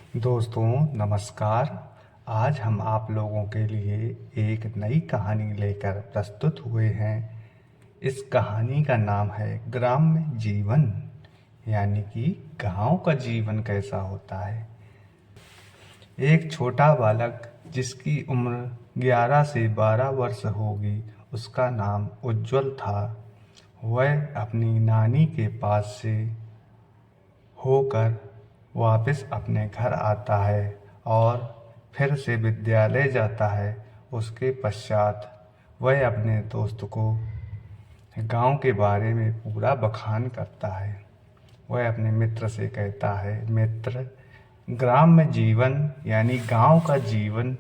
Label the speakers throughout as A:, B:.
A: दोस्तों नमस्कार। आज हम आप लोगों के लिए एक नई कहानी लेकर प्रस्तुत हुए हैं। इस कहानी का नाम है ग्राम्य जीवन, यानी कि गांव का जीवन कैसा होता है। एक छोटा बालक जिसकी उम्र 11 से 12 वर्ष होगी, उसका नाम उज्जवल था। वह अपनी नानी के पास से होकर वापस अपने घर आता है और फिर से विद्यालय जाता है। उसके पश्चात वह अपने दोस्त को गांव के बारे में पूरा बखान करता है। वह अपने मित्र से कहता है, मित्र, ग्राम्य जीवन यानी गांव का जीवन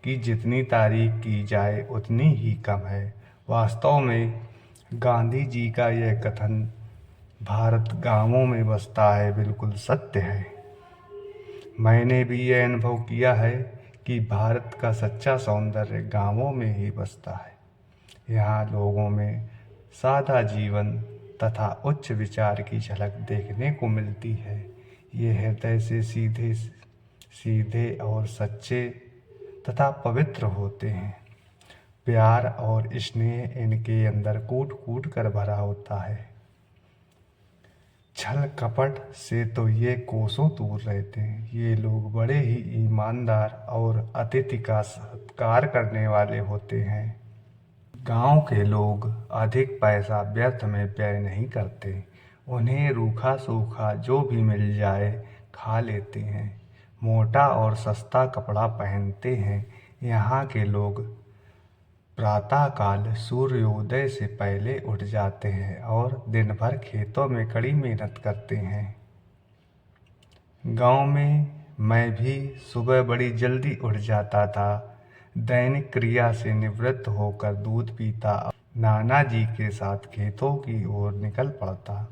A: की जितनी तारीफ की जाए उतनी ही कम है। वास्तव में गांधी जी का यह कथन भारत गांवों में बसता है बिल्कुल सत्य है। मैंने भी यह अनुभव किया है कि भारत का सच्चा सौंदर्य गांवों में ही बसता है। यहाँ लोगों में सादा जीवन तथा उच्च विचार की झलक देखने को मिलती है। ये हृदय से सीधे सीधे और सच्चे तथा पवित्र होते हैं। प्यार और स्नेह इनके अंदर कूट कूट कर भरा होता है। छल कपट से तो ये कोसों दूर रहते हैं। ये लोग बड़े ही ईमानदार और अतिथि का सत्कार करने वाले होते हैं। गांव के लोग अधिक पैसा व्यर्थ में व्यय नहीं करते। उन्हें रूखा सूखा जो भी मिल जाए खा लेते हैं। मोटा और सस्ता कपड़ा पहनते हैं। यहाँ के लोग प्रातःकाल सूर्योदय से पहले उठ जाते हैं और दिन भर खेतों में कड़ी मेहनत करते हैं। गांव में मैं भी सुबह बड़ी जल्दी उठ जाता था। दैनिक क्रिया से निवृत्त होकर दूध पीता, नाना जी के साथ खेतों की ओर निकल पड़ता।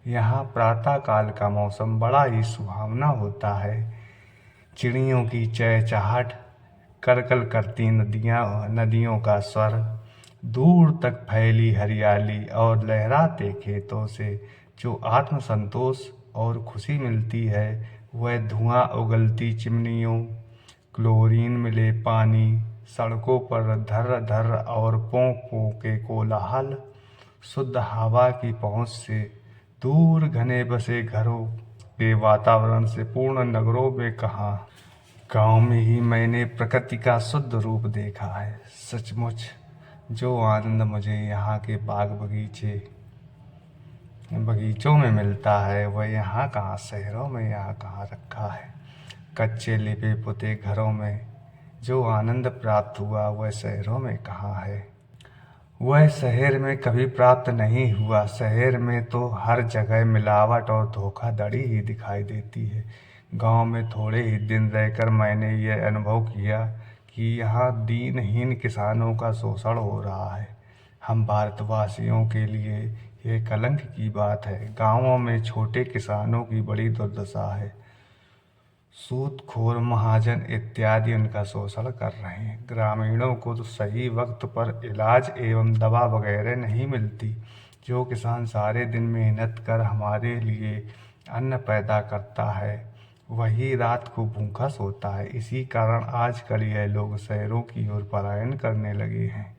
A: यहाँ प्रातःकाल का मौसम बड़ा ही सुहावना होता है। चिड़ियों की चहचहाट, करकल करती नदियों का स्वर, दूर तक फैली हरियाली और लहराते खेतों से जो आत्मसंतोष और खुशी मिलती है, वह धुआं उगलती चिमनियों, क्लोरीन मिले पानी, सड़कों पर धर धर और पों पों के कोलाहल, शुद्ध हवा की पहुंच से दूर घने बसे घरों के वातावरण से पूर्ण नगरों में कहाँ। गांव में ही मैंने प्रकृति का शुद्ध रूप देखा है। सचमुच जो आनंद मुझे यहाँ के बगीचों में मिलता है, वह यहाँ कहाँ शहरों में यहाँ कहाँ रखा है। कच्चे लिपे पुते घरों में जो आनंद प्राप्त हुआ, वह शहरों में कहाँ है। वह शहर में कभी प्राप्त नहीं हुआ। शहर में तो हर जगह मिलावट और धोखाधड़ी ही दिखाई देती है। गांव में थोड़े ही दिन रहकर मैंने यह अनुभव किया कि यहाँ दीनहीन किसानों का शोषण हो रहा है। हम भारतवासियों के लिए यह कलंक की बात है। गांवों में छोटे किसानों की बड़ी दुर्दशा है। सूदखोर महाजन इत्यादि उनका शोषण कर रहे हैं। ग्रामीणों को तो सही वक्त पर इलाज एवं दवा वगैरह नहीं मिलती। जो किसान सारे दिन मेहनत कर हमारे लिए अन्न पैदा करता है, वही रात को भूखा सोता है। इसी कारण आजकल यह लोग शहरों की ओर पलायन करने लगे हैं।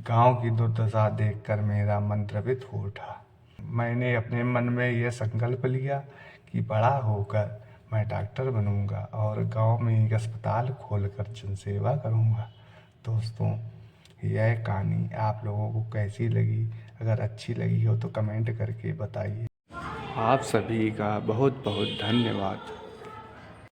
A: गांव की दुर्दशा देखकर मेरा मन द्रवित हो उठा। मैंने अपने मन में यह संकल्प लिया कि बड़ा होकर मैं डॉक्टर बनूंगा और गांव में एक अस्पताल खोलकर जनसेवा करूंगा। दोस्तों, यह कहानी आप लोगों को कैसी लगी? अगर अच्छी लगी हो तो कमेंट करके बताइए। आप सभी का बहुत बहुत धन्यवाद।